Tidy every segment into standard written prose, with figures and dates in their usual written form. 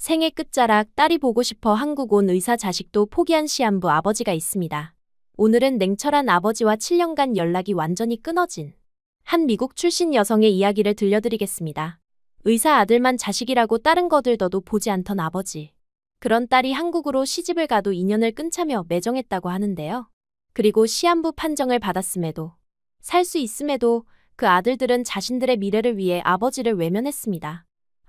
생애 끝자락 딸이 보고 싶어 한국 온 의사 자식도 포기한 시한부 아버지가 있습니다. 오늘은 냉철한 아버지와 7년간 연락이 완전히 끊어진 한 미국 출신 여성의 이야기를 들려드리겠습니다. 의사 아들만 자식이라고 다른 거들더도 보지 않던 아버지. 그런 딸이 한국으로 시집을 가도 인연을 끊자며 매정했다고 하는데요. 그리고 시한부 판정을 받았음에도, 살 수 있음에도 그 아들들은 자신들의 미래를 위해 아버지를 외면했습니다.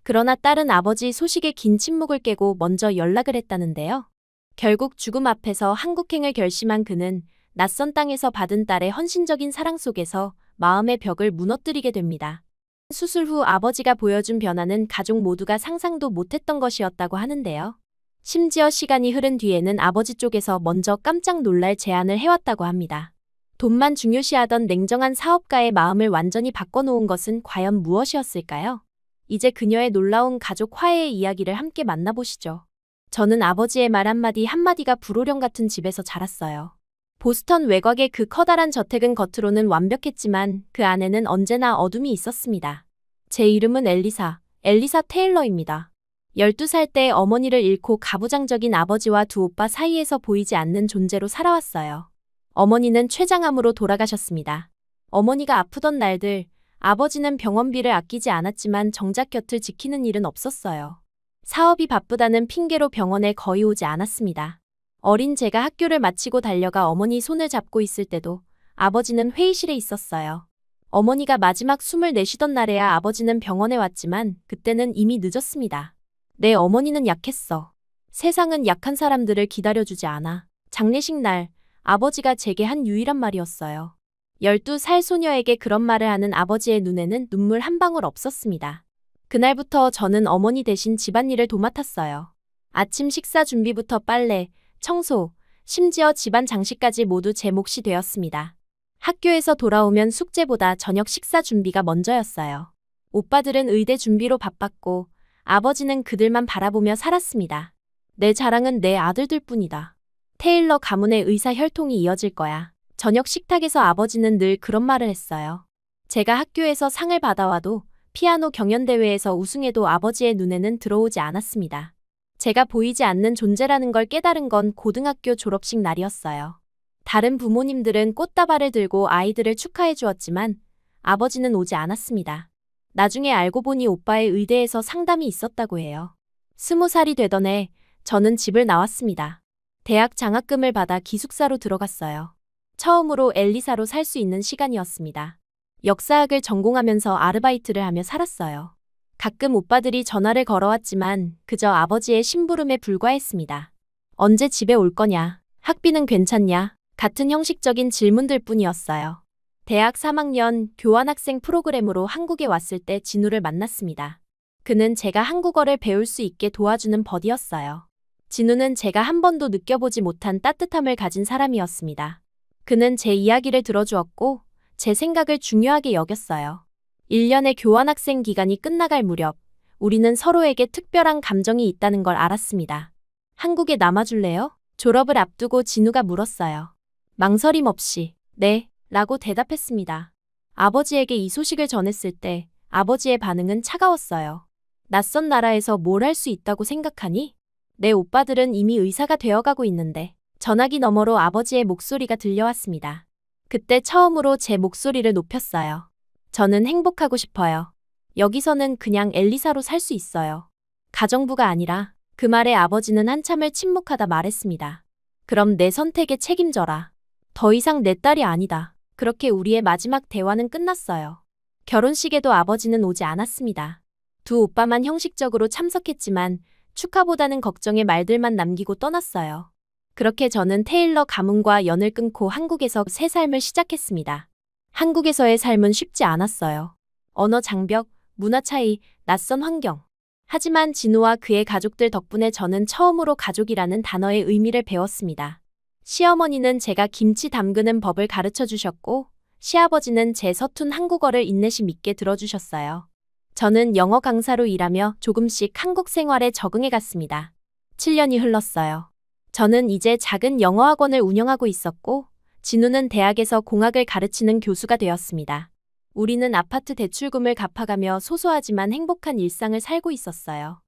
그러나 딸은 아버지 소식에 긴 침묵을 깨고 먼저 연락을 했다는데요. 결국 죽음 앞에서 한국행을 결심한 그는 낯선 땅에서 받은 딸의 헌신적인 사랑 속에서 마음의 벽을 무너뜨리게 됩니다. 수술 후 아버지가 보여준 변화는 가족 모두가 상상도 못했던 것이었다고 하는데요. 심지어 시간이 흐른 뒤에는 아버지 쪽에서 먼저 깜짝 놀랄 제안을 해왔다고 합니다. 돈만 중요시하던 냉정한 사업가의 마음을 완전히 바꿔놓은 것은 과연 무엇이었을까요? 이제 그녀의 놀라운 가족 화해의 이야기를 함께 만나보시죠. 저는 아버지의 말 한마디가 불호령 같은 집에서 자랐어요. 보스턴 외곽의 그 커다란 저택은 겉으로는 완벽했지만 그 안에는 언제나 어둠이 있었습니다. 제 이름은 엘리사 테일러입니다. 12살 때 어머니를 잃고 가부장적인 아버지와 두 오빠 사이에서 보이지 않는 존재로 살아왔어요. 어머니는 췌장암으로 돌아가셨습니다. 어머니가 아프던 날들, 아버지는 병원비를 아끼지 않았지만 정작 곁을 지키는 일은 없었어요. 사업이 바쁘다는 핑계로 병원에 거의 오지 않았습니다. 어린 제가 학교를 마치고 달려가 어머니 손을 잡고 있을 때도 아버지는 회의실에 있었어요. 어머니가 마지막 숨을 내쉬던 날에야 아버지는 병원에 왔지만 그때는 이미 늦었습니다. 내 어머니는 약했어. 세상은 약한 사람들을 기다려주지 않아. 장례식 날, 아버지가 제게 한 유일한 말이었어요. 12살 소녀에게 그런 말을 하는 아버지의 눈에는 눈물 한 방울 없었습니다. 그날부터 저는 어머니 대신 집안일을 도맡았어요. 아침 식사 준비부터 빨래, 청소, 심지어 집안 장식까지 모두 제 몫이 되었습니다. 학교에서 돌아오면 숙제보다 저녁 식사 준비가 먼저였어요. 오빠들은 의대 준비로 바빴고 아버지는 그들만 바라보며 살았습니다. 내 자랑은 내 아들들뿐이다. 테일러 가문의 의사 혈통이 이어질 거야. 저녁 식탁에서 아버지는 늘 그런 말을 했어요. 제가 학교에서 상을 받아와도 피아노 경연대회에서 우승해도 아버지의 눈에는 들어오지 않았습니다. 제가 보이지 않는 존재라는 걸 깨달은 건 고등학교 졸업식 날이었어요. 다른 부모님들은 꽃다발을 들고 아이들을 축하해 주었지만 아버지는 오지 않았습니다. 나중에 알고 보니 오빠의 의대에서 상담이 있었다고 해요. 20살이 되던 해 저는 집을 나왔습니다. 대학 장학금을 받아 기숙사로 들어갔어요. 처음으로 엘리사로 살 수 있는 시간이었습니다. 역사학을 전공하면서 아르바이트를 하며 살았어요. 가끔 오빠들이 전화를 걸어왔지만 그저 아버지의 심부름에 불과했습니다. 언제 집에 올 거냐? 학비는 괜찮냐? 같은 형식적인 질문들 뿐이었어요. 대학 3학년 교환학생 프로그램으로 한국에 왔을 때 진우를 만났습니다. 그는 제가 한국어를 배울 수 있게 도와주는 버디였어요. 진우는 제가 한 번도 느껴보지 못한 따뜻함을 가진 사람이었습니다. 그는 제 이야기를 들어주었고 제 생각을 중요하게 여겼어요. 1년의 교환학생 기간이 끝나갈 무렵 우리는 서로에게 특별한 감정이 있다는 걸 알았습니다. 한국에 남아줄래요? 졸업을 앞두고 진우가 물었어요. 망설임 없이 네 라고 대답했습니다. 아버지에게 이 소식을 전했을 때 아버지의 반응은 차가웠어요. 낯선 나라에서 뭘 할 수 있다고 생각하니? 내 오빠들은 이미 의사가 되어가고 있는데. 전화기 너머로 아버지의 목소리가 들려왔습니다. 그때 처음으로 제 목소리를 높였어요. 저는 행복하고 싶어요. 여기서는 그냥 엘리사로 살 수 있어요. 가정부가 아니라. 그 말에 아버지는 한참을 침묵하다 말했습니다. 그럼 내 선택에 책임져라. 더 이상 내 딸이 아니다. 그렇게 우리의 마지막 대화는 끝났어요. 결혼식에도 아버지는 오지 않았습니다. 두 오빠만 형식적으로 참석했지만 축하보다는 걱정의 말들만 남기고 떠났어요. 그렇게 저는 테일러 가문과 연을 끊고 한국에서 새 삶을 시작했습니다. 한국에서의 삶은 쉽지 않았어요. 언어 장벽, 문화 차이, 낯선 환경. 하지만 진우와 그의 가족들 덕분에 저는 처음으로 가족이라는 단어의 의미를 배웠습니다. 시어머니는 제가 김치 담그는 법을 가르쳐 주셨고 시아버지는 제 서툰 한국어를 인내시 있게 들어주셨어요. 저는 영어 강사로 일하며 조금씩 한국 생활에 적응해 갔습니다. 7년이 흘렀어요. 저는 이제 작은 영어학원을 운영하고 있었고 진우는 대학에서 공학을 가르치는 교수가 되었습니다. 우리는 아파트 대출금을 갚아가며 소소하지만 행복한 일상을 살고 있었어요.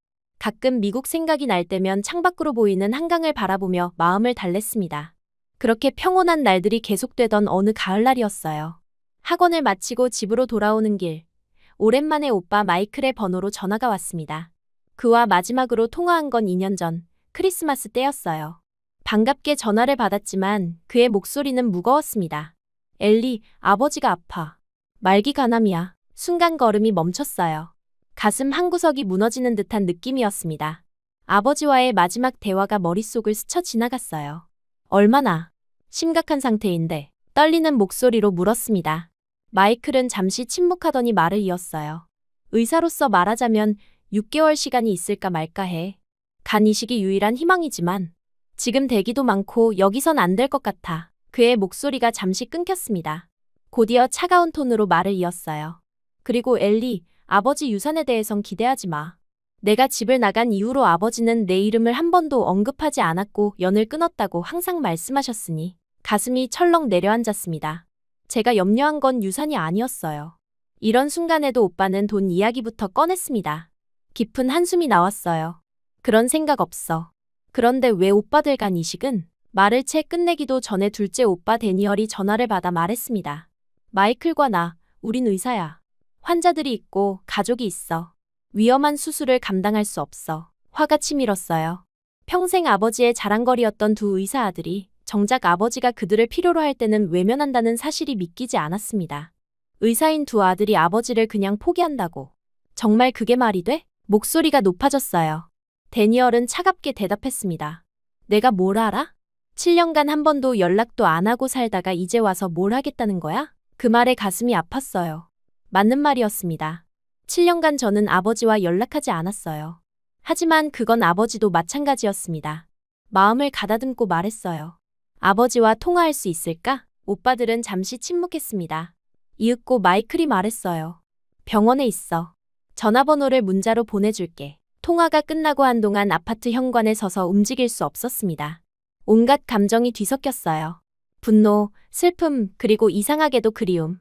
가끔 미국 생각이 날 때면 창밖으로 보이는 한강을 바라보며 마음을 달랬습니다. 그렇게 평온한 날들이 계속되던 어느 가을날이었어요. 학원을 마치고 집으로 돌아오는 길, 오랜만에 오빠 마이클의 번호로 전화가 왔습니다. 그와 마지막으로 통화한 건 2년 전, 크리스마스 때였어요. 반갑게 전화를 받았지만 그의 목소리는 무거웠습니다. 엘리, 아버지가 아파. 말기 간암이야. 순간 걸음이 멈췄어요. 가슴 한구석이 무너지는 듯한 느낌이었습니다. 아버지와의 마지막 대화가 머릿속을 스쳐 지나갔어요. 얼마나 심각한 상태인데 떨리는 목소리로 물었습니다. 마이클은 잠시 침묵하더니 말을 이었어요. 의사로서 말하자면 6개월 시간이 있을까 말까 해. 간 이식이 유일한 희망이지만 지금 대기도 많고 여기선 안 될 것 같아. 그의 목소리가 잠시 끊겼습니다. 곧이어 차가운 톤으로 말을 이었어요. 그리고 엘리, 아버지 유산에 대해선 기대하지 마. 내가 집을 나간 이후로 아버지는 내 이름을 한 번도 언급하지 않았고 연을 끊었다고 항상 말씀하셨으니 가슴이 철렁 내려앉았습니다. 제가 염려한 건 유산이 아니었어요. 이런 순간에도 오빠는 돈 이야기부터 꺼냈습니다. 깊은 한숨이 나왔어요. 그런 생각 없어. 그런데 왜 오빠들 간 이식은? 말을 채 끝내기도 전에 둘째 오빠 데니얼이 전화를 받아 말했습니다. 마이클과 나, 우린 의사야. 환자들이 있고 가족이 있어. 위험한 수술을 감당할 수 없어. 화가 치밀었어요. 평생 아버지의 자랑거리였던 두 의사 아들이 정작 아버지가 그들을 필요로 할 때는 외면한다는 사실이 믿기지 않았습니다. 의사인 두 아들이 아버지를 그냥 포기한다고. 정말 그게 말이 돼? 목소리가 높아졌어요. 데니얼은 차갑게 대답했습니다. 내가 뭘 알아? 7년간 한 번도 연락도 안 하고 살다가 이제 와서 뭘 하겠다는 거야? 그 말에 가슴이 아팠어요. 맞는 말이었습니다. 7년간 저는 아버지와 연락하지 않았어요. 하지만 그건 아버지도 마찬가지였습니다. 마음을 가다듬고 말했어요. 아버지와 통화할 수 있을까? 오빠들은 잠시 침묵했습니다. 이윽고 마이클이 말했어요. 병원에 있어. 전화번호를 문자로 보내줄게. 통화가 끝나고 한동안 아파트 현관에 서서 움직일 수 없었습니다. 온갖 감정이 뒤섞였어요. 분노, 슬픔, 그리고 이상하게도 그리움.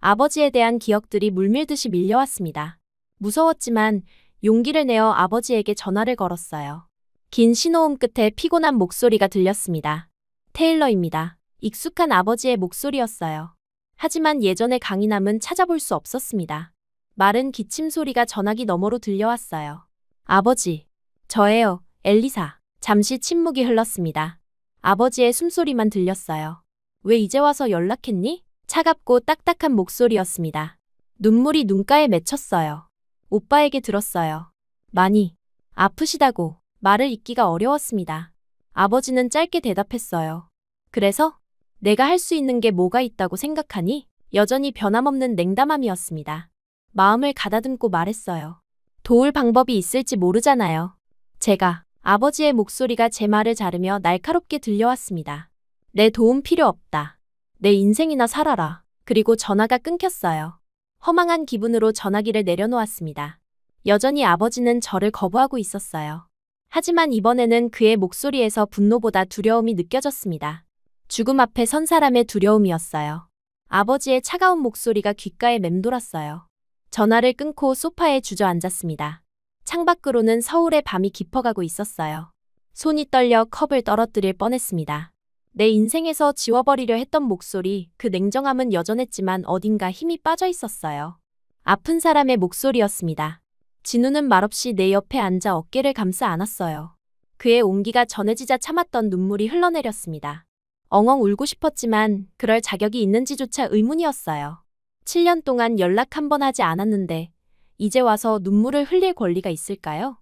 아버지에 대한 기억들이 물밀듯이 밀려왔습니다. 무서웠지만 용기를 내어 아버지에게 전화를 걸었어요. 긴 신호음 끝에 피곤한 목소리가 들렸습니다. 테일러입니다. 익숙한 아버지의 목소리였어요. 하지만 예전의 강인함은 찾아볼 수 없었습니다. 마른 기침 소리가 전화기 너머로 들려왔어요. 아버지, 저예요, 엘리사. 잠시 침묵이 흘렀습니다. 아버지의 숨소리만 들렸어요. 왜 이제 와서 연락했니? 차갑고 딱딱한 목소리였습니다. 눈물이 눈가에 맺혔어요. 오빠에게 들었어요. 많이 아프시다고. 말을 잇기가 어려웠습니다. 아버지는 짧게 대답했어요. 그래서? 내가 할 수 있는 게 뭐가 있다고 생각하니? 여전히 변함없는 냉담함이었습니다. 마음을 가다듬고 말했어요. 도울 방법이 있을지 모르잖아요. 제가. 아버지의 목소리가 제 말을 자르며 날카롭게 들려왔습니다. 내 도움 필요 없다. 내 인생이나 살아라. 그리고 전화가 끊겼어요. 허망한 기분으로 전화기를 내려놓았습니다. 여전히 아버지는 저를 거부하고 있었어요. 하지만 이번에는 그의 목소리에서 분노보다 두려움이 느껴졌습니다. 죽음 앞에 선 사람의 두려움이었어요. 아버지의 차가운 목소리가 귓가에 맴돌았어요. 전화를 끊고 소파에 주저앉았습니다. 창밖으로는 서울의 밤이 깊어가고 있었어요. 손이 떨려 컵을 떨어뜨릴 뻔했습니다. 내 인생에서 지워버리려 했던 목소리, 그 냉정함은 여전했지만 어딘가 힘이 빠져 있었어요. 아픈 사람의 목소리였습니다. 진우는 말없이 내 옆에 앉아 어깨를 감싸 안았어요. 그의 온기가 전해지자 참았던 눈물이 흘러내렸습니다. 엉엉 울고 싶었지만 그럴 자격이 있는지조차 의문이었어요. 7년 동안 연락 한 번 하지 않았는데 이제 와서 눈물을 흘릴 권리가 있을까요?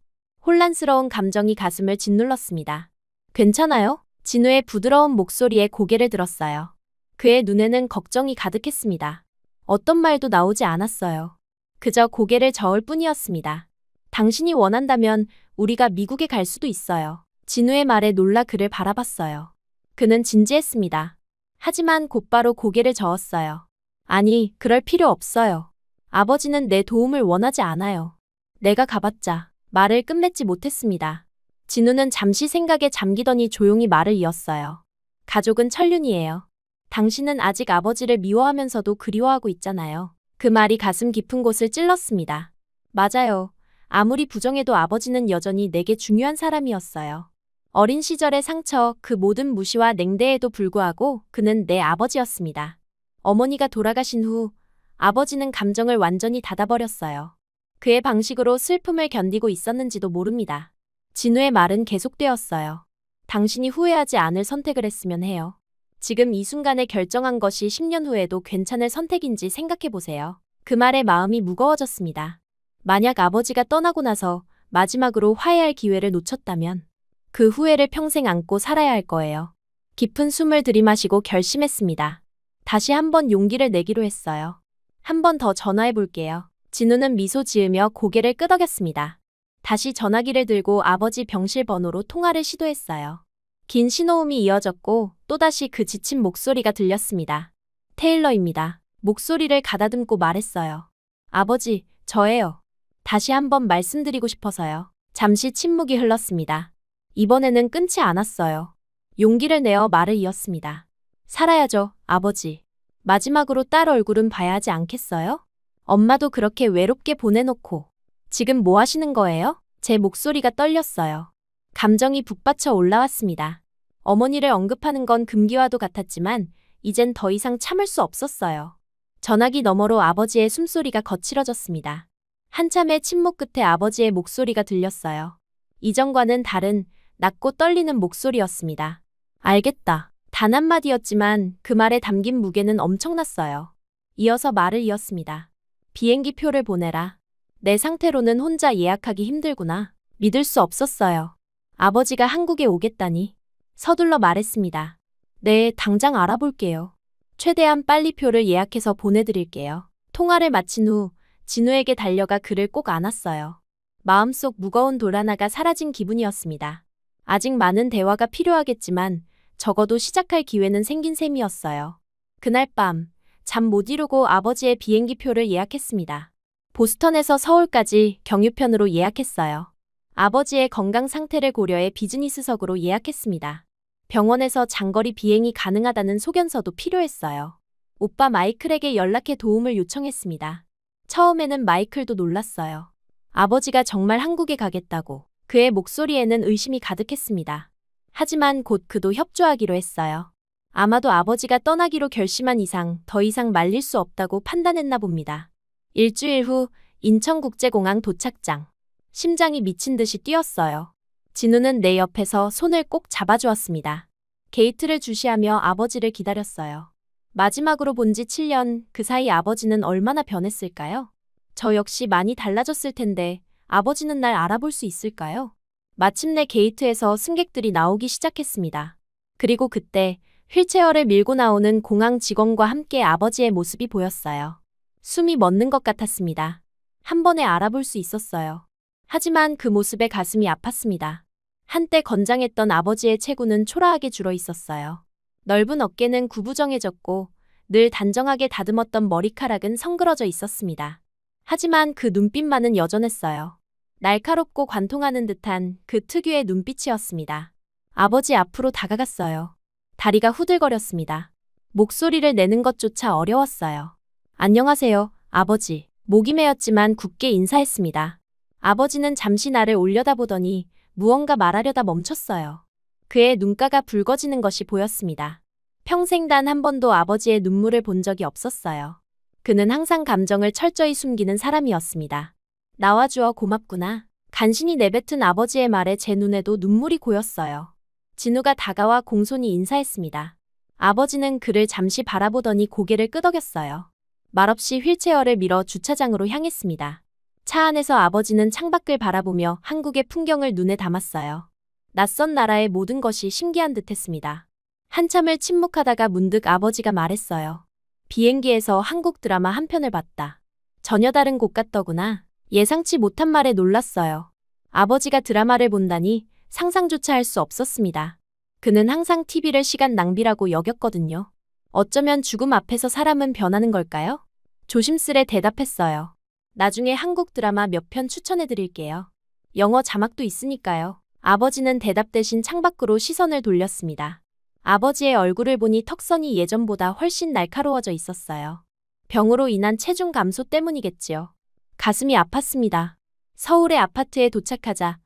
혼란스러운 감정이 가슴을 짓눌렀습니다. 괜찮아요? 진우의 부드러운 목소리에 고개를 들었어요. 그의 눈에는 걱정이 가득했습니다. 어떤 말도 나오지 않았어요. 그저 고개를 저을 뿐이었습니다. 당신이 원한다면 우리가 미국에 갈 수도 있어요. 진우의 말에 놀라 그를 바라봤어요. 그는 진지했습니다. 하지만 곧바로 고개를 저었어요. 아니, 그럴 필요 없어요. 아버지는 내 도움을 원하지 않아요. 내가 가봤자. 말을 끝맺지 못했습니다. 진우는 잠시 생각에 잠기더니 조용히 말을 이었어요. 가족은 천륜이에요. 당신은 아직 아버지를 미워하면서도 그리워하고 있잖아요. 그 말이 가슴 깊은 곳을 찔렀습니다. 맞아요. 아무리 부정해도 아버지는 여전히 내게 중요한 사람이었어요. 어린 시절의 상처, 그 모든 무시와 냉대에도 불구하고 그는 내 아버지였습니다. 어머니가 돌아가신 후 아버지는 감정을 완전히 닫아버렸어요. 그의 방식으로 슬픔을 견디고 있었는지도 모릅니다. 진우의 말은 계속되었어요. 당신이 후회하지 않을 선택을 했으면 해요. 지금 이 순간에 결정한 것이 10년 후에도 괜찮을 선택인지 생각해보세요. 그 말에 마음이 무거워졌습니다. 만약 아버지가 떠나고 나서 마지막으로 화해할 기회를 놓쳤다면 그 후회를 평생 안고 살아야 할 거예요. 깊은 숨을 들이마시고 결심했습니다. 다시 한번 용기를 내기로 했어요. 한 번 더 전화해 볼게요. 진우는 미소 지으며 고개를 끄덕였습니다. 다시 전화기를 들고 아버지 병실 번호로 통화를 시도했어요. 긴 신호음이 이어졌고 또다시 그 지친 목소리가 들렸습니다. 테일러입니다. 목소리를 가다듬고 말했어요. 아버지, 저예요. 다시 한번 말씀드리고 싶어서요. 잠시 침묵이 흘렀습니다. 이번에는 끊지 않았어요. 용기를 내어 말을 이었습니다. 살아야죠, 아버지. 마지막으로 딸 얼굴은 봐야 하지 않겠어요? 엄마도 그렇게 외롭게 보내놓고. 지금 뭐 하시는 거예요? 제 목소리가 떨렸어요. 감정이 북받쳐 올라왔습니다. 어머니를 언급하는 건 금기와도 같았지만 이젠 더 이상 참을 수 없었어요. 전화기 너머로 아버지의 숨소리가 거칠어졌습니다. 한참의 침묵 끝에 아버지의 목소리가 들렸어요. 이전과는 다른 낮고 떨리는 목소리였습니다. 알겠다. 단 한마디였지만 그 말에 담긴 무게는 엄청났어요. 이어서 말을 이었습니다. 비행기 표를 보내라. 내 상태로는 혼자 예약하기 힘들구나. 믿을 수 없었어요. 아버지가 한국에 오겠다니. 서둘러 말했습니다. 네, 당장 알아볼게요. 최대한 빨리 표를 예약해서 보내드릴게요. 통화를 마친 후 진우에게 달려가 그를 꼭 안았어요. 마음속 무거운 돌 하나가 사라진 기분이었습니다. 아직 많은 대화가 필요하겠지만 적어도 시작할 기회는 생긴 셈이었어요. 그날 밤, 잠 못 이루고 아버지의 비행기 표를 예약했습니다. 보스턴에서 서울까지 경유편으로 예약했어요. 아버지의 건강 상태를 고려해 비즈니스석으로 예약했습니다. 병원에서 장거리 비행이 가능하다는 소견서도 필요했어요. 오빠 마이클에게 연락해 도움을 요청했습니다. 처음에는 마이클도 놀랐어요. 아버지가 정말 한국에 가겠다고. 그의 목소리에는 의심이 가득했습니다. 하지만 곧 그도 협조하기로 했어요. 아마도 아버지가 떠나기로 결심한 이상 더 이상 말릴 수 없다고 판단했나 봅니다. 일주일 후 인천국제공항 도착장. 심장이 미친 듯이 뛰었어요. 진우는 내 옆에서 손을 꼭 잡아주었습니다. 게이트를 주시하며 아버지를 기다렸어요. 마지막으로 본 지 7년, 그 사이 아버지는 얼마나 변했을까요? 저 역시 많이 달라졌을 텐데 아버지는 날 알아볼 수 있을까요? 마침내 게이트에서 승객들이 나오기 시작했습니다. 그리고 그때 휠체어를 밀고 나오는 공항 직원과 함께 아버지의 모습이 보였어요. 숨이 멎는 것 같았습니다. 한 번에 알아볼 수 있었어요. 하지만 그 모습에 가슴이 아팠습니다. 한때 건장했던 아버지의 체구는 초라하게 줄어 있었어요. 넓은 어깨는 구부정해졌고 늘 단정하게 다듬었던 머리카락은 성그러져 있었습니다. 하지만 그 눈빛만은 여전했어요. 날카롭고 관통하는 듯한 그 특유의 눈빛이었습니다. 아버지 앞으로 다가갔어요. 다리가 후들거렸습니다. 목소리를 내는 것조차 어려웠어요. 안녕하세요, 아버지. 목이 메었지만 굳게 인사했습니다. 아버지는 잠시 나를 올려다보더니 무언가 말하려다 멈췄어요. 그의 눈가가 붉어지는 것이 보였습니다. 평생 단 한 번도 아버지의 눈물을 본 적이 없었어요. 그는 항상 감정을 철저히 숨기는 사람이었습니다. 나와주어 고맙구나. 간신히 내뱉은 아버지의 말에 제 눈에도 눈물이 고였어요. 진우가 다가와 공손히 인사했습니다. 아버지는 그를 잠시 바라보더니 고개를 끄덕였어요. 말없이 휠체어를 밀어 주차장으로 향했습니다. 차 안에서 아버지는 창밖을 바라보며 한국의 풍경을 눈에 담았어요. 낯선 나라의 모든 것이 신기한 듯했습니다. 한참을 침묵하다가 문득 아버지가 말했어요. 비행기에서 한국 드라마 한 편을 봤다. 전혀 다른 곳 같더구나. 예상치 못한 말에 놀랐어요. 아버지가 드라마를 본다니 상상조차 할 수 없었습니다. 그는 항상 TV를 시간 낭비라고 여겼거든요. 어쩌면 죽음 앞에서 사람은 변하는 걸까요? 조심스레 대답했어요. 나중에 한국 드라마 몇 편 추천해드릴게요. 영어 자막도 있으니까요. 아버지는 대답 대신 창밖으로 시선을 돌렸습니다. 아버지의 얼굴을 보니 턱선이 예전보다 훨씬 날카로워져 있었어요. 병으로 인한 체중 감소 때문이겠지요. 가슴이 아팠습니다. 서울의 아파트에 도착하자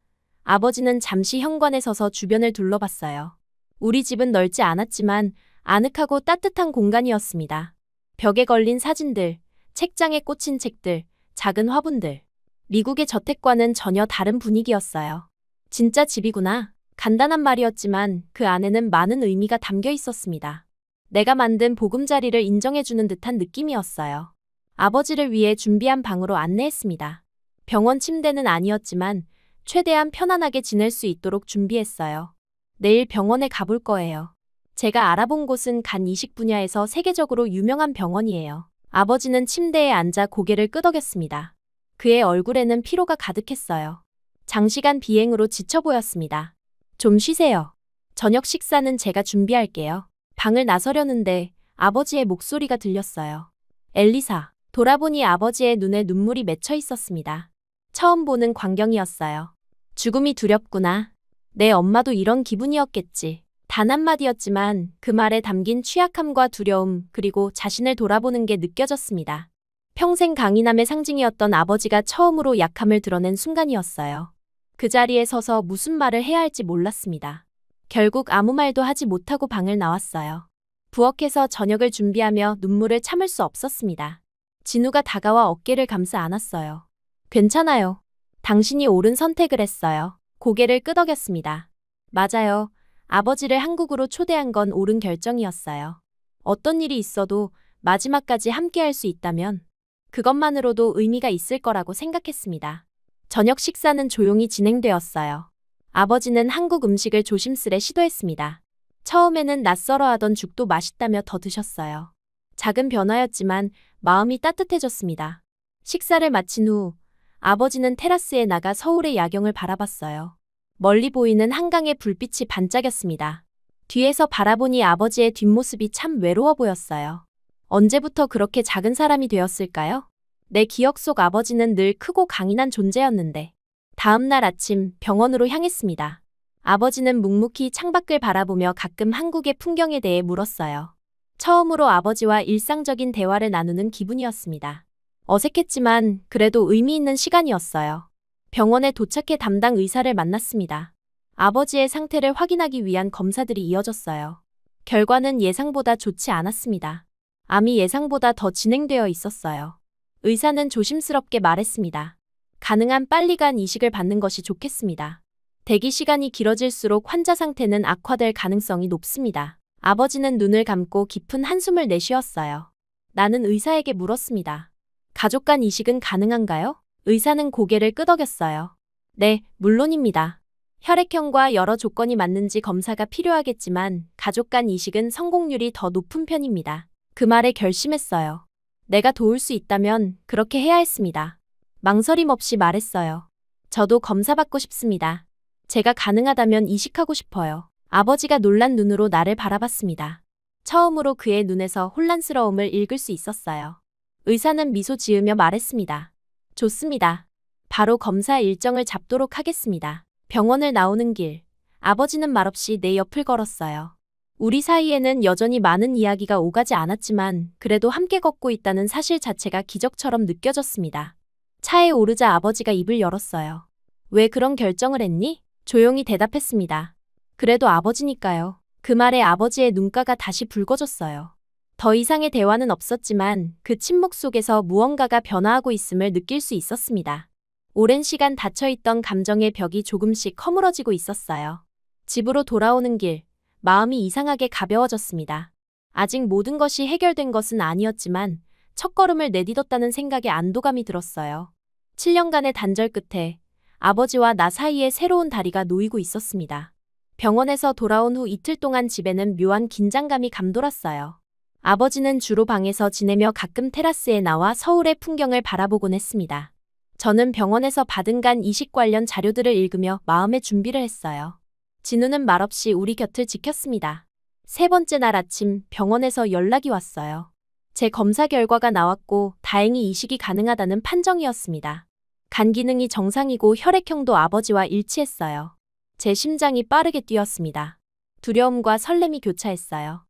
아버지는 잠시 현관에 서서 주변을 둘러봤어요. 우리 집은 넓지 않았지만 아늑하고 따뜻한 공간이었습니다. 벽에 걸린 사진들, 책장에 꽂힌 책들, 작은 화분들. 미국의 저택과는 전혀 다른 분위기였어요. 진짜 집이구나. 간단한 말이었지만 그 안에는 많은 의미가 담겨 있었습니다. 내가 만든 보금자리를 인정해주는 듯한 느낌이었어요. 아버지를 위해 준비한 방으로 안내했습니다. 병원 침대는 아니었지만 최대한 편안하게 지낼 수 있도록 준비했어요. 내일 병원에 가볼 거예요. 제가 알아본 곳은 간 이식 분야에서 세계적으로 유명한 병원이에요. 아버지는 침대에 앉아 고개를 끄덕였습니다. 그의 얼굴에는 피로가 가득했어요. 장시간 비행으로 지쳐 보였습니다. 좀 쉬세요. 저녁 식사는 제가 준비할게요. 방을 나서려는데 아버지의 목소리가 들렸어요. 엘리사. 돌아보니 아버지의 눈에 눈물이 맺혀 있었습니다. 처음 보는 광경이었어요. 죽음이 두렵구나. 내 엄마도 이런 기분이었겠지. 단 한마디였지만 그 말에 담긴 취약함과 두려움 그리고 자신을 돌아보는 게 느껴졌습니다. 평생 강인함의 상징이었던 아버지가 처음으로 약함을 드러낸 순간이었어요. 그 자리에 서서 무슨 말을 해야 할지 몰랐습니다. 결국 아무 말도 하지 못하고 방을 나왔어요. 부엌에서 저녁을 준비하며 눈물을 참을 수 없었습니다. 진우가 다가와 어깨를 감싸 안았어요. 괜찮아요. 당신이 옳은 선택을 했어요. 고개를 끄덕였습니다. 맞아요. 아버지를 한국으로 초대한 건 옳은 결정이었어요. 어떤 일이 있어도 마지막까지 함께할 수 있다면 그것만으로도 의미가 있을 거라고 생각했습니다. 저녁 식사는 조용히 진행되었어요. 아버지는 한국 음식을 조심스레 시도했습니다. 처음에는 낯설어 하던 죽도 맛있다며 더 드셨어요. 작은 변화였지만 마음이 따뜻해졌습니다. 식사를 마친 후 아버지는 테라스에 나가 서울의 야경을 바라봤어요. 멀리 보이는 한강의 불빛이 반짝였습니다. 뒤에서 바라보니 아버지의 뒷모습이 참 외로워 보였어요. 언제부터 그렇게 작은 사람이 되었을까요? 내 기억 속 아버지는 늘 크고 강인한 존재였는데. 다음 날 아침 병원으로 향했습니다. 아버지는 묵묵히 창밖을 바라보며 가끔 한국의 풍경에 대해 물었어요. 처음으로 아버지와 일상적인 대화를 나누는 기분이었습니다. 어색했지만 그래도 의미 있는 시간이었어요. 병원에 도착해 담당 의사를 만났습니다. 아버지의 상태를 확인하기 위한 검사들이 이어졌어요. 결과는 예상보다 좋지 않았습니다. 암이 예상보다 더 진행되어 있었어요. 의사는 조심스럽게 말했습니다. 가능한 빨리 간 이식을 받는 것이 좋겠습니다. 대기 시간이 길어질수록 환자 상태는 악화될 가능성이 높습니다. 아버지는 눈을 감고 깊은 한숨을 내쉬었어요. 나는 의사에게 물었습니다. 가족 간 이식은 가능한가요? 의사는 고개를 끄덕였어요. 네, 물론입니다. 혈액형과 여러 조건이 맞는지 검사가 필요하겠지만 가족 간 이식은 성공률이 더 높은 편입니다. 그 말에 결심했어요. 내가 도울 수 있다면 그렇게 해야 했습니다. 망설임 없이 말했어요. 저도 검사받고 싶습니다. 제가 가능하다면 이식하고 싶어요. 아버지가 놀란 눈으로 나를 바라봤습니다. 처음으로 그의 눈에서 혼란스러움을 읽을 수 있었어요. 의사는 미소 지으며 말했습니다. 좋습니다. 바로 검사 일정을 잡도록 하겠습니다. 병원을 나오는 길, 아버지는 말없이 내 옆을 걸었어요. 우리 사이에는 여전히 많은 이야기가 오가지 않았지만 그래도 함께 걷고 있다는 사실 자체가 기적처럼 느껴졌습니다. 차에 오르자 아버지가 입을 열었어요. 왜 그런 결정을 했니? 조용히 대답했습니다. 그래도 아버지니까요. 그 말에 아버지의 눈가가 다시 붉어졌어요. 더 이상의 대화는 없었지만 그 침묵 속에서 무언가가 변화하고 있음을 느낄 수 있었습니다. 오랜 시간 닫혀있던 감정의 벽이 조금씩 허물어지고 있었어요. 집으로 돌아오는 길, 마음이 이상하게 가벼워졌습니다. 아직 모든 것이 해결된 것은 아니었지만 첫걸음을 내딛었다는 생각에 안도감이 들었어요. 7년간의 단절 끝에 아버지와 나 사이에 새로운 다리가 놓이고 있었습니다. 병원에서 돌아온 후 이틀 동안 집에는 묘한 긴장감이 감돌았어요. 아버지는 주로 방에서 지내며 가끔 테라스에 나와 서울의 풍경을 바라보곤 했습니다. 저는 병원에서 받은 간 이식 관련 자료들을 읽으며 마음의 준비를 했어요. 진우는 말없이 우리 곁을 지켰습니다. 세 번째 날 아침 병원에서 연락이 왔어요. 제 검사 결과가 나왔고 다행히 이식이 가능하다는 판정이었습니다. 간 기능이 정상이고 혈액형도 아버지와 일치했어요. 제 심장이 빠르게 뛰었습니다. 두려움과 설렘이 교차했어요.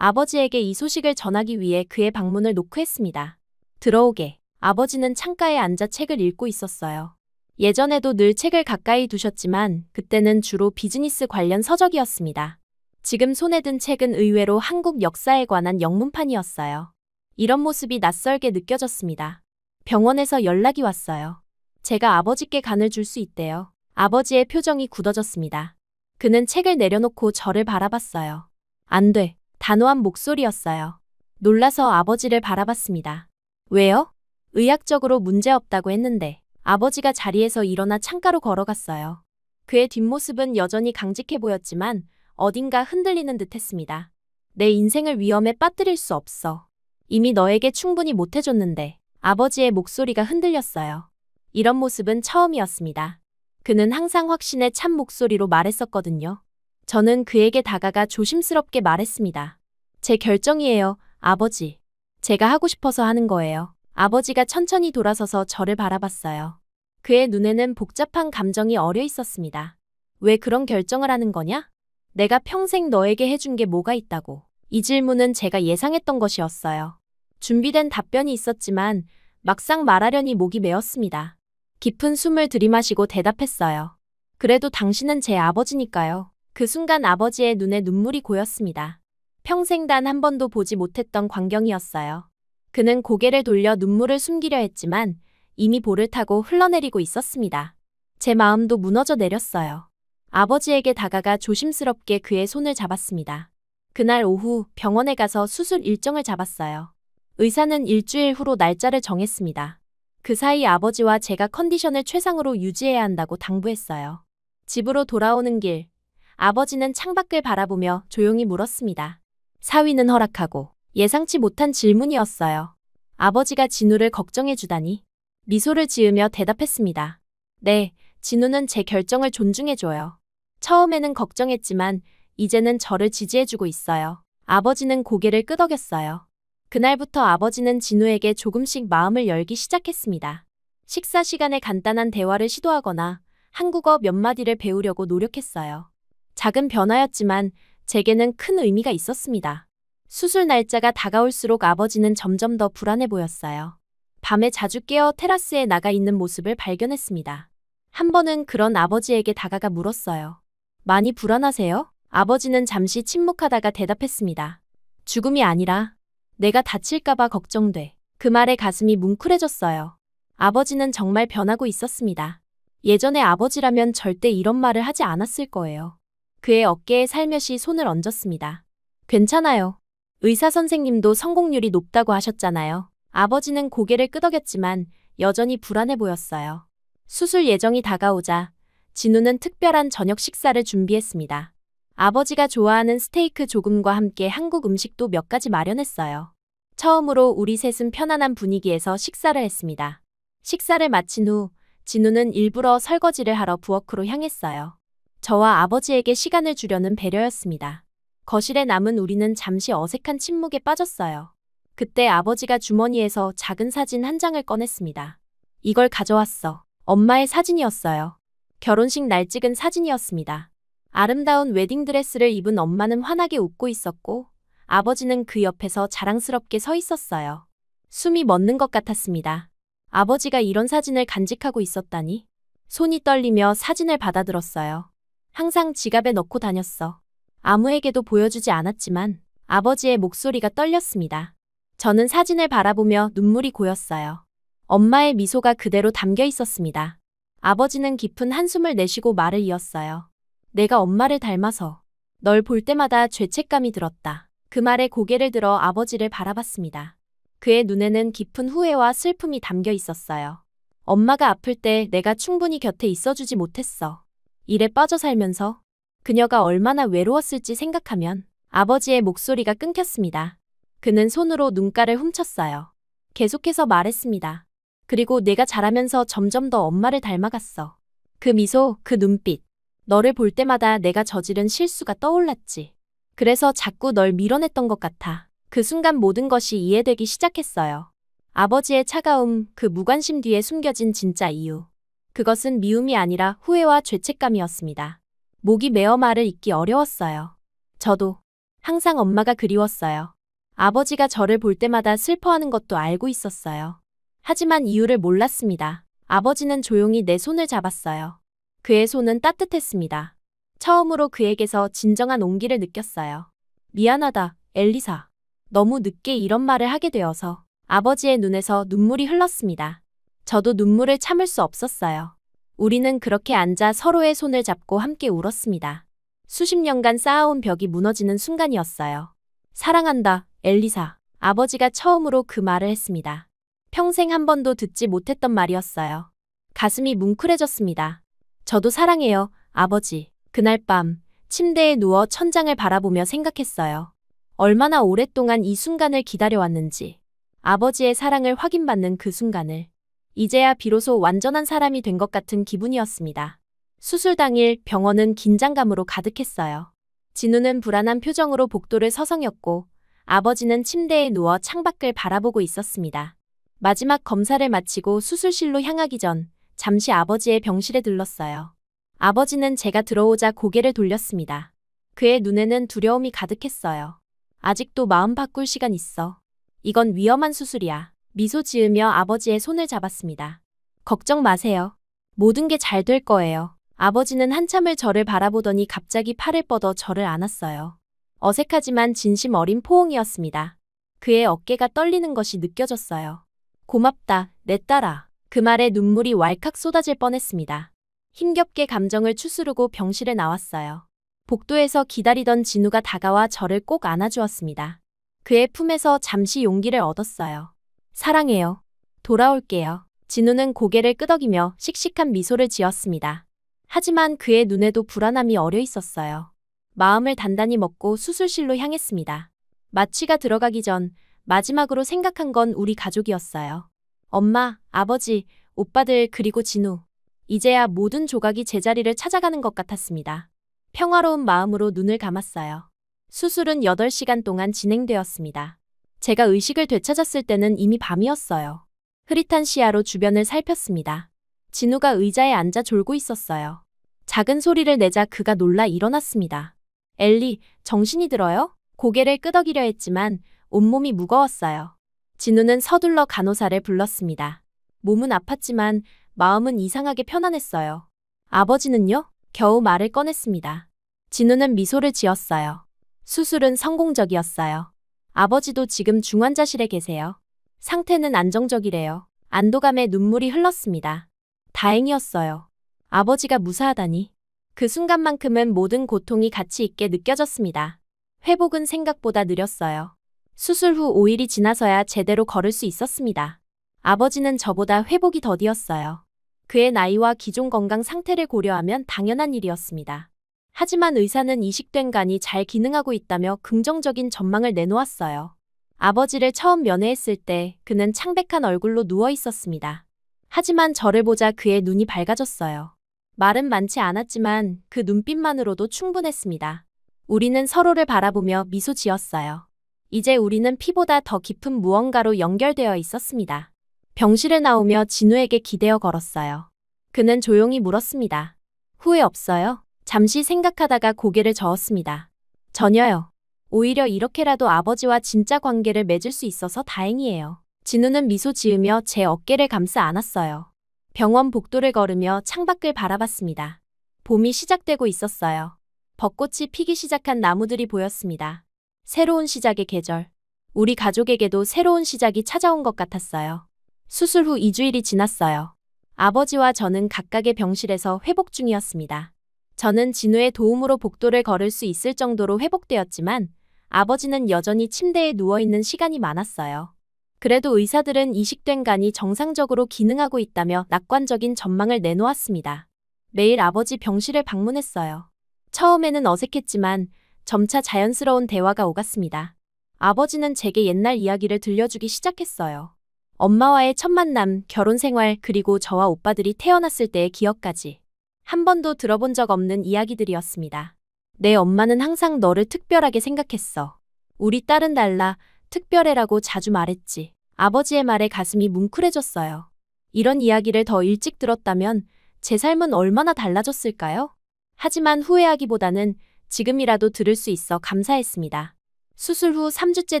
아버지에게 이 소식을 전하기 위해 그의 방문을 노크했습니다. 들어오게. 아버지는 창가에 앉아 책을 읽고 있었어요. 예전에도 늘 책을 가까이 두셨지만 그때는 주로 비즈니스 관련 서적이었습니다. 지금 손에 든 책은 의외로 한국 역사에 관한 영문판이었어요. 이런 모습이 낯설게 느껴졌습니다. 병원에서 연락이 왔어요. 제가 아버지께 간을 줄 수 있대요. 아버지의 표정이 굳어졌습니다. 그는 책을 내려놓고 저를 바라봤어요. 안 돼. 단호한 목소리였어요. 놀라서 아버지를 바라봤습니다. 왜요? 의학적으로 문제없다고 했는데 아버지가 자리에서 일어나 창가로 걸어갔어요. 그의 뒷모습은 여전히 강직해 보였지만 어딘가 흔들리는 듯 했습니다. 내 인생을 위험에 빠뜨릴 수 없어. 이미 너에게 충분히 못해줬는데. 아버지의 목소리가 흔들렸어요. 이런 모습은 처음이었습니다. 그는 항상 확신에 찬 목소리로 말했었거든요. 저는 그에게 다가가 조심스럽게 말했습니다. 제 결정이에요, 아버지. 제가 하고 싶어서 하는 거예요. 아버지가 천천히 돌아서서 저를 바라봤어요. 그의 눈에는 복잡한 감정이 어려 있었습니다. 왜 그런 결정을 하는 거냐? 내가 평생 너에게 해준 게 뭐가 있다고. 이 질문은 제가 예상했던 것이었어요. 준비된 답변이 있었지만 막상 말하려니 목이 메었습니다. 깊은 숨을 들이마시고 대답했어요. 그래도 당신은 제 아버지니까요. 그 순간 아버지의 눈에 눈물이 고였습니다. 평생 단 한 번도 보지 못했던 광경이었어요. 그는 고개를 돌려 눈물을 숨기려 했지만 이미 볼을 타고 흘러내리고 있었습니다. 제 마음도 무너져 내렸어요. 아버지에게 다가가 조심스럽게 그의 손을 잡았습니다. 그날 오후 병원에 가서 수술 일정을 잡았어요. 의사는 일주일 후로 날짜를 정했습니다. 그 사이 아버지와 제가 컨디션을 최상으로 유지해야 한다고 당부했어요. 집으로 돌아오는 길, 아버지는 창밖을 바라보며 조용히 물었습니다. 사위는 허락하고 예상치 못한 질문이었어요. 아버지가 진우를 걱정해주다니. 미소를 지으며 대답했습니다. 네, 진우는 제 결정을 존중해줘요. 처음에는 걱정했지만 이제는 저를 지지해주고 있어요. 아버지는 고개를 끄덕였어요. 그날부터 아버지는 진우에게 조금씩 마음을 열기 시작했습니다. 식사 시간에 간단한 대화를 시도하거나 한국어 몇 마디를 배우려고 노력했어요. 작은 변화였지만 제게는 큰 의미가 있었습니다. 수술 날짜가 다가올수록 아버지는 점점 더 불안해 보였어요. 밤에 자주 깨어 테라스에 나가 있는 모습을 발견했습니다. 한 번은 그런 아버지에게 다가가 물었어요. 많이 불안하세요? 아버지는 잠시 침묵하다가 대답했습니다. 죽음이 아니라 내가 다칠까봐 걱정돼. 그 말에 가슴이 뭉클해졌어요. 아버지는 정말 변하고 있었습니다. 예전에 아버지라면 절대 이런 말을 하지 않았을 거예요. 그의 어깨에 살며시 손을 얹었습니다. 괜찮아요. 의사 선생님도 성공률이 높다고 하셨잖아요. 아버지는 고개를 끄덕였지만 여전히 불안해 보였어요. 수술 예정이 다가오자 진우는 특별한 저녁 식사를 준비했습니다. 아버지가 좋아하는 스테이크 조금과 함께 한국 음식도 몇 가지 마련했어요. 처음으로 우리 셋은 편안한 분위기에서 식사를 했습니다. 식사를 마친 후 진우는 일부러 설거지를 하러 부엌으로 향했어요. 저와 아버지에게 시간을 주려는 배려였습니다. 거실에 남은 우리는 잠시 어색한 침묵에 빠졌어요. 그때 아버지가 주머니에서 작은 사진 한 장을 꺼냈습니다. 이걸 가져왔어. 엄마의 사진이었어요. 결혼식 날 찍은 사진이었습니다. 아름다운 웨딩드레스를 입은 엄마는 환하게 웃고 있었고 아버지는 그 옆에서 자랑스럽게 서 있었어요. 숨이 멎는 것 같았습니다. 아버지가 이런 사진을 간직하고 있었다니. 손이 떨리며 사진을 받아들었어요. 항상 지갑에 넣고 다녔어. 아무에게도 보여주지 않았지만 아버지의 목소리가 떨렸습니다. 저는 사진을 바라보며 눈물이 고였어요. 엄마의 미소가 그대로 담겨 있었습니다. 아버지는 깊은 한숨을 내쉬고 말을 이었어요. 내가 엄마를 닮아서 널 볼 때마다 죄책감이 들었다. 그 말에 고개를 들어 아버지를 바라봤습니다. 그의 눈에는 깊은 후회와 슬픔이 담겨 있었어요. 엄마가 아플 때 내가 충분히 곁에 있어주지 못했어. 일에 빠져 살면서 그녀가 얼마나 외로웠을지 생각하면 아버지의 목소리가 끊겼습니다. 그는 손으로 눈가를 훔쳤어요. 계속해서 말했습니다. 그리고 내가 자라면서 점점 더 엄마를 닮아갔어. 그 미소, 그 눈빛. 너를 볼 때마다 내가 저지른 실수가 떠올랐지. 그래서 자꾸 널 밀어냈던 것 같아. 그 순간 모든 것이 이해되기 시작했어요. 아버지의 차가움, 그 무관심 뒤에 숨겨진 진짜 이유. 그것은 미움이 아니라 후회와 죄책감이었습니다. 목이 메어 말을 잇기 어려웠어요. 저도 항상 엄마가 그리웠어요. 아버지가 저를 볼 때마다 슬퍼하는 것도 알고 있었어요. 하지만 이유를 몰랐습니다. 아버지는 조용히 내 손을 잡았어요. 그의 손은 따뜻했습니다. 처음으로 그에게서 진정한 온기를 느꼈어요. 미안하다, 엘리사. 너무 늦게 이런 말을 하게 되어서. 아버지의 눈에서 눈물이 흘렀습니다. 저도 눈물을 참을 수 없었어요. 우리는 그렇게 앉아 서로의 손을 잡고 함께 울었습니다. 수십 년간 쌓아온 벽이 무너지는 순간이었어요. 사랑한다, 엘리사. 아버지가 처음으로 그 말을 했습니다. 평생 한 번도 듣지 못했던 말이었어요. 가슴이 뭉클해졌습니다. 저도 사랑해요, 아버지. 그날 밤 침대에 누워 천장을 바라보며 생각했어요. 얼마나 오랫동안 이 순간을 기다려왔는지. 아버지의 사랑을 확인받는 그 순간을. 이제야 비로소 완전한 사람이 된 것 같은 기분이었습니다. 수술 당일 병원은 긴장감으로 가득했어요. 진우는 불안한 표정으로 복도를 서성였고 아버지는 침대에 누워 창밖을 바라보고 있었습니다. 마지막 검사를 마치고 수술실로 향하기 전 잠시 아버지의 병실에 들렀어요. 아버지는 제가 들어오자 고개를 돌렸습니다. 그의 눈에는 두려움이 가득했어요. 아직도 마음 바꿀 시간 있어. 이건 위험한 수술이야. 미소 지으며 아버지의 손을 잡았습니다. 걱정 마세요. 모든 게 잘 될 거예요. 아버지는 한참을 저를 바라보더니 갑자기 팔을 뻗어 저를 안았어요. 어색하지만 진심 어린 포옹이었습니다. 그의 어깨가 떨리는 것이 느껴졌어요. 고맙다, 내 딸아. 그 말에 눈물이 왈칵 쏟아질 뻔했습니다. 힘겹게 감정을 추스르고 병실에 나왔어요. 복도에서 기다리던 진우가 다가와 저를 꼭 안아주었습니다. 그의 품에서 잠시 용기를 얻었어요. 사랑해요. 돌아올게요. 진우는 고개를 끄덕이며 씩씩한 미소를 지었습니다. 하지만 그의 눈에도 불안함이 어려 있었어요. 마음을 단단히 먹고 수술실로 향했습니다. 마취가 들어가기 전 마지막으로 생각한 건 우리 가족이었어요. 엄마, 아버지, 오빠들 그리고 진우. 이제야 모든 조각이 제자리를 찾아가는 것 같았습니다. 평화로운 마음으로 눈을 감았어요. 수술은 8시간 동안 진행되었습니다. 제가 의식을 되찾았을 때는 이미 밤이었어요. 흐릿한 시야로 주변을 살폈습니다. 진우가 의자에 앉아 졸고 있었어요. 작은 소리를 내자 그가 놀라 일어났습니다. 엘리, 정신이 들어요? 고개를 끄덕이려 했지만 온몸이 무거웠어요. 진우는 서둘러 간호사를 불렀습니다. 몸은 아팠지만 마음은 이상하게 편안했어요. 아버지는요? 겨우 말을 꺼냈습니다. 진우는 미소를 지었어요. 수술은 성공적이었어요. 아버지도 지금 중환자실에 계세요. 상태는 안정적이래요. 안도감에 눈물이 흘렀습니다. 다행이었어요. 아버지가 무사하다니. 그 순간만큼은 모든 고통이 가치 있게 느껴졌습니다. 회복은 생각보다 느렸어요. 수술 후 5일이 지나서야 제대로 걸을 수 있었습니다. 아버지는 저보다 회복이 더디었어요. 그의 나이와 기존 건강 상태를 고려하면 당연한 일이었습니다. 하지만 의사는 이식된 간이 잘 기능하고 있다며 긍정적인 전망을 내놓았어요. 아버지를 처음 면회했을 때 그는 창백한 얼굴로 누워 있었습니다. 하지만 저를 보자 그의 눈이 밝아졌어요. 말은 많지 않았지만 그 눈빛만으로도 충분했습니다. 우리는 서로를 바라보며 미소 지었어요. 이제 우리는 피보다 더 깊은 무언가로 연결되어 있었습니다. 병실을 나오며 진우에게 기대어 걸었어요. 그는 조용히 물었습니다. 후회 없어요? 잠시 생각하다가 고개를 저었습니다. 전혀요. 오히려 이렇게라도 아버지와 진짜 관계를 맺을 수 있어서 다행이에요. 진우는 미소 지으며 제 어깨를 감싸 안았어요. 병원 복도를 걸으며 창밖을 바라봤습니다. 봄이 시작되고 있었어요. 벚꽃이 피기 시작한 나무들이 보였습니다. 새로운 시작의 계절. 우리 가족에게도 새로운 시작이 찾아온 것 같았어요. 수술 후 2주일이 지났어요. 아버지와 저는 각각의 병실에서 회복 중이었습니다. 저는 진우의 도움으로 복도를 걸을 수 있을 정도로 회복되었지만 아버지는 여전히 침대에 누워있는 시간이 많았어요. 그래도 의사들은 이식된 간이 정상적으로 기능하고 있다며 낙관적인 전망을 내놓았습니다. 매일 아버지 병실을 방문했어요. 처음에는 어색했지만 점차 자연스러운 대화가 오갔습니다. 아버지는 제게 옛날 이야기를 들려주기 시작했어요. 엄마와의 첫 만남, 결혼 생활, 그리고 저와 오빠들이 태어났을 때의 기억까지. 한 번도 들어본 적 없는 이야기들이었습니다. 내 엄마는 항상 너를 특별하게 생각했어. 우리 딸은 달라, 특별해라고 자주 말했지. 아버지의 말에 가슴이 뭉클해졌어요. 이런 이야기를 더 일찍 들었다면 제 삶은 얼마나 달라졌을까요? 하지만 후회하기보다는 지금이라도 들을 수 있어 감사했습니다. 수술 후 3주째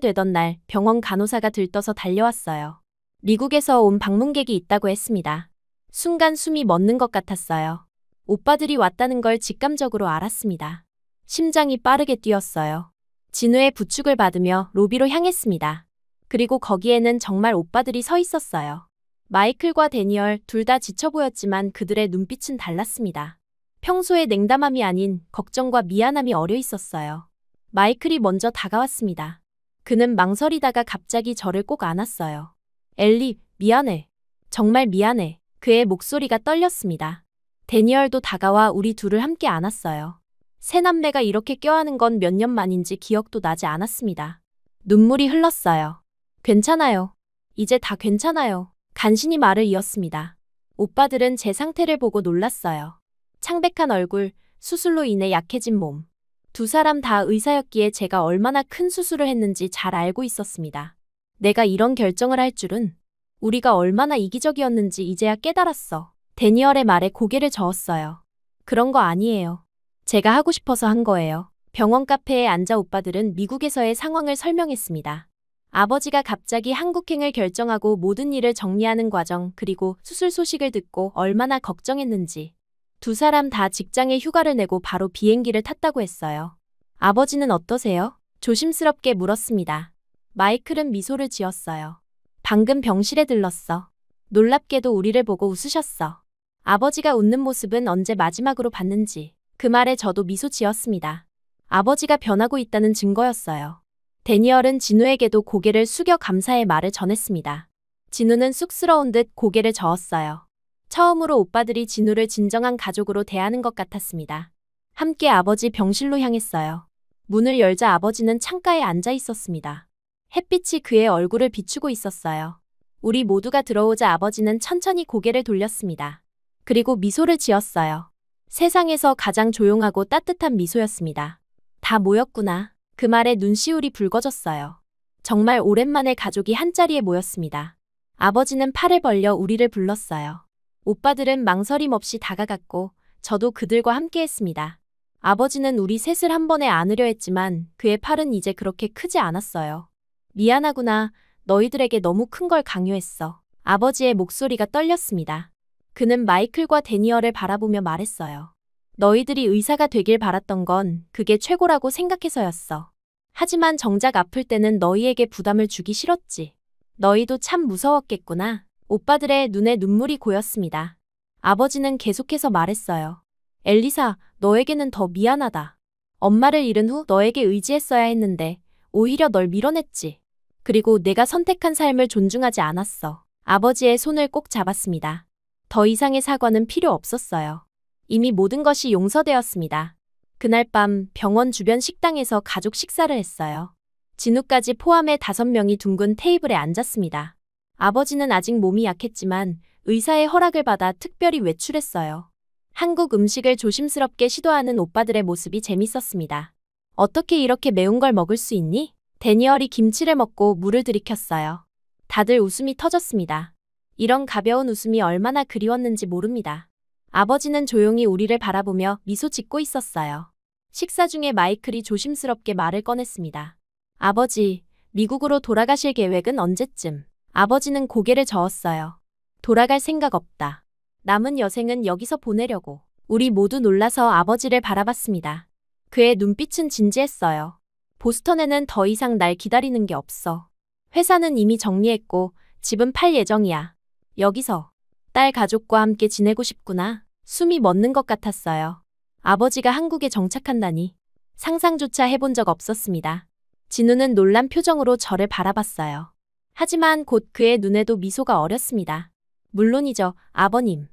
되던 날 병원 간호사가 들떠서 달려왔어요. 미국에서 온 방문객이 있다고 했습니다. 순간 숨이 멎는 것 같았어요. 오빠들이 왔다는 걸 직감적으로 알았습니다. 심장이 빠르게 뛰었어요. 진우의 부축을 받으며 로비로 향했습니다. 그리고 거기에는 정말 오빠들이 서 있었어요. 마이클과 데니얼 둘 다 지쳐 보였지만 그들의 눈빛은 달랐습니다. 평소의 냉담함이 아닌 걱정과 미안함이 어려 있었어요. 마이클이 먼저 다가왔습니다. 그는 망설이다가 갑자기 저를 꼭 안았어요. 엘리, 미안해. 정말 미안해. 그의 목소리가 떨렸습니다. 데니얼도 다가와 우리 둘을 함께 안았어요. 새 남매가 이렇게 껴안은 건 몇 년 만인지 기억도 나지 않았습니다. 눈물이 흘렀어요. 괜찮아요. 이제 다 괜찮아요. 간신히 말을 이었습니다. 오빠들은 제 상태를 보고 놀랐어요. 창백한 얼굴, 수술로 인해 약해진 몸. 두 사람 다 의사였기에 제가 얼마나 큰 수술을 했는지 잘 알고 있었습니다. 내가 이런 결정을 할 줄은, 우리가 얼마나 이기적이었는지 이제야 깨달았어. 데니얼의 말에 고개를 저었어요. 그런 거 아니에요. 제가 하고 싶어서 한 거예요. 병원 카페에 앉아 오빠들은 미국에서의 상황을 설명했습니다. 아버지가 갑자기 한국행을 결정하고 모든 일을 정리하는 과정, 그리고 수술 소식을 듣고 얼마나 걱정했는지. 두 사람 다 직장에 휴가를 내고 바로 비행기를 탔다고 했어요. 아버지는 어떠세요? 조심스럽게 물었습니다. 마이클은 미소를 지었어요. 방금 병실에 들렀어. 놀랍게도 우리를 보고 웃으셨어. 아버지가 웃는 모습은 언제 마지막으로 봤는지. 그 말에 저도 미소 지었습니다. 아버지가 변하고 있다는 증거였어요. 데니얼은 진우에게도 고개를 숙여 감사의 말을 전했습니다. 진우는 쑥스러운 듯 고개를 저었어요. 처음으로 오빠들이 진우를 진정한 가족으로 대하는 것 같았습니다. 함께 아버지 병실로 향했어요. 문을 열자 아버지는 창가에 앉아 있었습니다. 햇빛이 그의 얼굴을 비추고 있었어요. 우리 모두가 들어오자 아버지는 천천히 고개를 돌렸습니다. 그리고 미소를 지었어요. 세상에서 가장 조용하고 따뜻한 미소였습니다. 다 모였구나. 그 말에 눈시울이 붉어졌어요. 정말 오랜만에 가족이 한자리에 모였습니다. 아버지는 팔을 벌려 우리를 불렀어요. 오빠들은 망설임 없이 다가갔고 저도 그들과 함께했습니다. 아버지는 우리 셋을 한 번에 안으려 했지만 그의 팔은 이제 그렇게 크지 않았어요. 미안하구나. 너희들에게 너무 큰 걸 강요했어. 아버지의 목소리가 떨렸습니다. 그는 마이클과 데니얼을 바라보며 말했어요. 너희들이 의사가 되길 바랐던 건 그게 최고라고 생각해서였어. 하지만 정작 아플 때는 너희에게 부담을 주기 싫었지. 너희도 참 무서웠겠구나. 오빠들의 눈에 눈물이 고였습니다. 아버지는 계속해서 말했어요. 엘리사, 너에게는 더 미안하다. 엄마를 잃은 후 너에게 의지했어야 했는데 오히려 널 밀어냈지. 그리고 내가 선택한 삶을 존중하지 않았어. 아버지의 손을 꼭 잡았습니다. 더 이상의 사과는 필요 없었어요. 이미 모든 것이 용서되었습니다. 그날 밤 병원 주변 식당에서 가족 식사를 했어요. 진우까지 포함해 5명이 둥근 테이블에 앉았습니다. 아버지는 아직 몸이 약했지만 의사의 허락을 받아 특별히 외출했어요. 한국 음식을 조심스럽게 시도하는 오빠들의 모습이 재밌었습니다. 어떻게 이렇게 매운 걸 먹을 수 있니? 데니얼이 김치를 먹고 물을 들이켰어요. 다들 웃음이 터졌습니다. 이런 가벼운 웃음이 얼마나 그리웠는지 모릅니다. 아버지는 조용히 우리를 바라보며 미소 짓고 있었어요. 식사 중에 마이클이 조심스럽게 말을 꺼냈습니다. 아버지, 미국으로 돌아가실 계획은 언제쯤? 아버지는 고개를 저었어요. 돌아갈 생각 없다. 남은 여생은 여기서 보내려고. 우리 모두 놀라서 아버지를 바라봤습니다. 그의 눈빛은 진지했어요. 보스턴에는 더 이상 날 기다리는 게 없어. 회사는 이미 정리했고 집은 팔 예정이야. 여기서 딸 가족과 함께 지내고 싶구나. 숨이 멎는 것 같았어요. 아버지가 한국에 정착한다니 상상조차 해본 적 없었습니다. 진우는 놀란 표정으로 저를 바라봤어요. 하지만 곧 그의 눈에도 미소가 어렸습니다. 물론이죠, 아버님.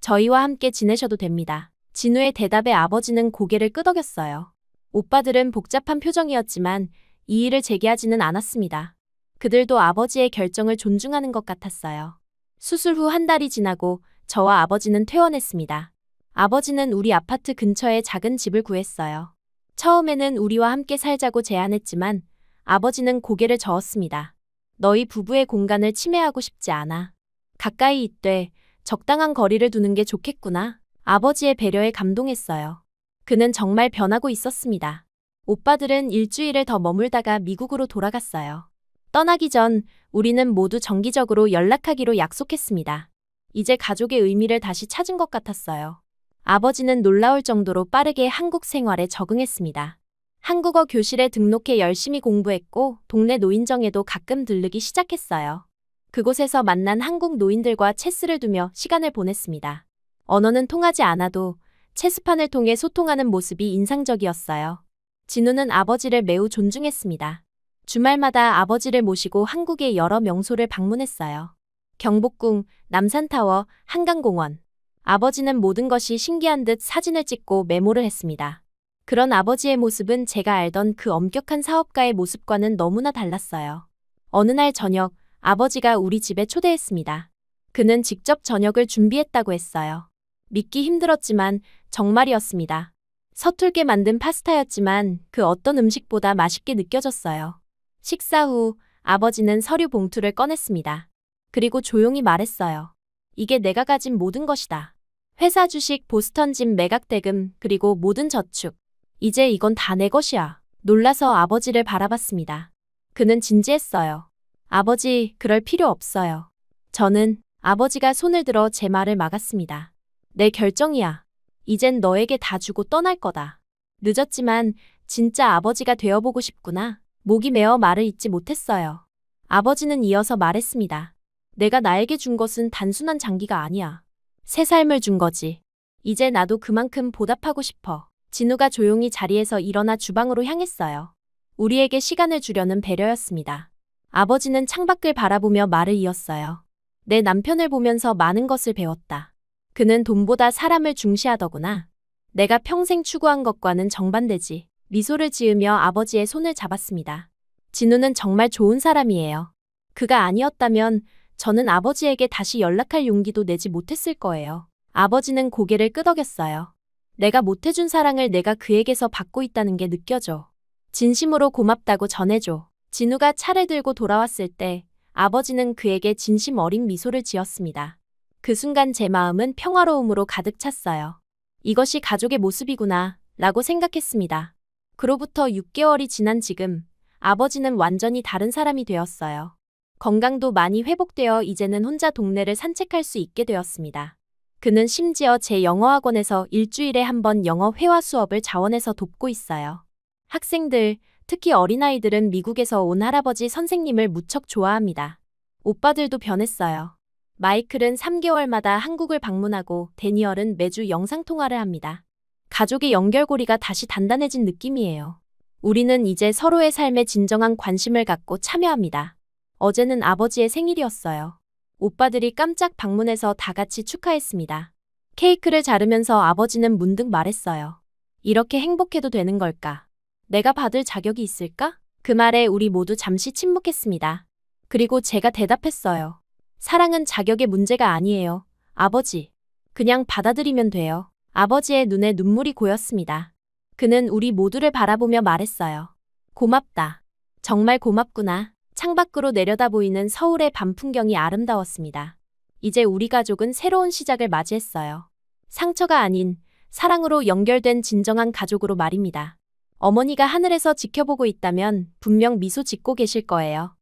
저희와 함께 지내셔도 됩니다. 진우의 대답에 아버지는 고개를 끄덕였어요. 오빠들은 복잡한 표정이었지만 이의를 제기하지는 않았습니다. 그들도 아버지의 결정을 존중하는 것 같았어요. 수술 후 한 달이 지나고 저와 아버지는 퇴원했습니다. 아버지는 우리 아파트 근처에 작은 집을 구했어요. 처음에는 우리와 함께 살자고 제안했지만 아버지는 고개를 저었습니다. 너희 부부의 공간을 침해하고 싶지 않아. 가까이 있되 적당한 거리를 두는 게 좋겠구나. 아버지의 배려에 감동했어요. 그는 정말 변하고 있었습니다. 오빠들은 일주일을 더 머물다가 미국으로 돌아갔어요. 떠나기 전 우리는 모두 정기적으로 연락하기로 약속했습니다. 이제 가족의 의미를 다시 찾은 것 같았어요. 아버지는 놀라울 정도로 빠르게 한국 생활에 적응했습니다. 한국어 교실에 등록해 열심히 공부했고 동네 노인정에도 가끔 들르기 시작했어요. 그곳에서 만난 한국 노인들과 체스를 두며 시간을 보냈습니다. 언어는 통하지 않아도 체스판을 통해 소통하는 모습이 인상적이었어요. 진우는 아버지를 매우 존중했습니다. 주말마다 아버지를 모시고 한국의 여러 명소를 방문했어요. 경복궁, 남산타워, 한강공원. 아버지는 모든 것이 신기한 듯 사진을 찍고 메모를 했습니다. 그런 아버지의 모습은 제가 알던 그 엄격한 사업가의 모습과는 너무나 달랐어요. 어느 날 저녁, 아버지가 우리 집에 초대했습니다. 그는 직접 저녁을 준비했다고 했어요. 믿기 힘들었지만 정말이었습니다. 서툴게 만든 파스타였지만 그 어떤 음식보다 맛있게 느껴졌어요. 식사 후 아버지는 서류 봉투를 꺼냈습니다. 그리고 조용히 말했어요. 이게 내가 가진 모든 것이다. 회사 주식, 보스턴 집 매각 대금, 그리고 모든 저축. 이제 이건 다 내 것이야. 놀라서 아버지를 바라봤습니다. 그는 진지했어요. 아버지, 그럴 필요 없어요. 저는 아버지가 손을 들어 제 말을 막았습니다. 내 결정이야. 이젠 너에게 다 주고 떠날 거다. 늦었지만 진짜 아버지가 되어보고 싶구나. 목이 메어 말을 잇지 못했어요. 아버지는 이어서 말했습니다. 내가 나에게 준 것은 단순한 장기가 아니야. 새 삶을 준 거지. 이제 나도 그만큼 보답하고 싶어. 진우가 조용히 자리에서 일어나 주방으로 향했어요. 우리에게 시간을 주려는 배려였습니다. 아버지는 창밖을 바라보며 말을 이었어요. 내 남편을 보면서 많은 것을 배웠다. 그는 돈보다 사람을 중시하더구나. 내가 평생 추구한 것과는 정반대지. 미소를 지으며 아버지의 손을 잡았습니다. 진우는 정말 좋은 사람이에요. 그가 아니었다면 저는 아버지에게 다시 연락할 용기도 내지 못했을 거예요. 아버지는 고개를 끄덕였어요. 내가 못해준 사랑을 내가 그에게서 받고 있다는 게 느껴져. 진심으로 고맙다고 전해줘. 진우가 차를 들고 돌아왔을 때 아버지는 그에게 진심 어린 미소를 지었습니다. 그 순간 제 마음은 평화로움으로 가득 찼어요. 이것이 가족의 모습이구나 라고 생각했습니다. 그로부터 6개월이 지난 지금 아버지는 완전히 다른 사람이 되었어요. 건강도 많이 회복되어 이제는 혼자 동네를 산책할 수 있게 되었습니다. 그는 심지어 제 영어학원에서 일주일에 한 번 영어 회화 수업을 자원해서 돕고 있어요. 학생들, 특히 어린아이들은 미국에서 온 할아버지 선생님을 무척 좋아합니다. 오빠들도 변했어요. 마이클은 3개월마다 한국을 방문하고 데니얼은 매주 영상통화를 합니다. 가족의 연결고리가 다시 단단해진 느낌이에요. 우리는 이제 서로의 삶에 진정한 관심을 갖고 참여합니다. 어제는 아버지의 생일이었어요. 오빠들이 깜짝 방문해서 다 같이 축하했습니다. 케이크를 자르면서 아버지는 문득 말했어요. 이렇게 행복해도 되는 걸까? 내가 받을 자격이 있을까? 그 말에 우리 모두 잠시 침묵했습니다. 그리고 제가 대답했어요. 사랑은 자격의 문제가 아니에요. 아버지. 그냥 받아들이면 돼요. 아버지의 눈에 눈물이 고였습니다. 그는 우리 모두를 바라보며 말했어요. 고맙다. 정말 고맙구나. 창밖으로 내려다 보이는 서울의 밤 풍경이 아름다웠습니다. 이제 우리 가족은 새로운 시작을 맞이했어요. 상처가 아닌 사랑으로 연결된 진정한 가족으로 말입니다. 어머니가 하늘에서 지켜보고 있다면 분명 미소 짓고 계실 거예요.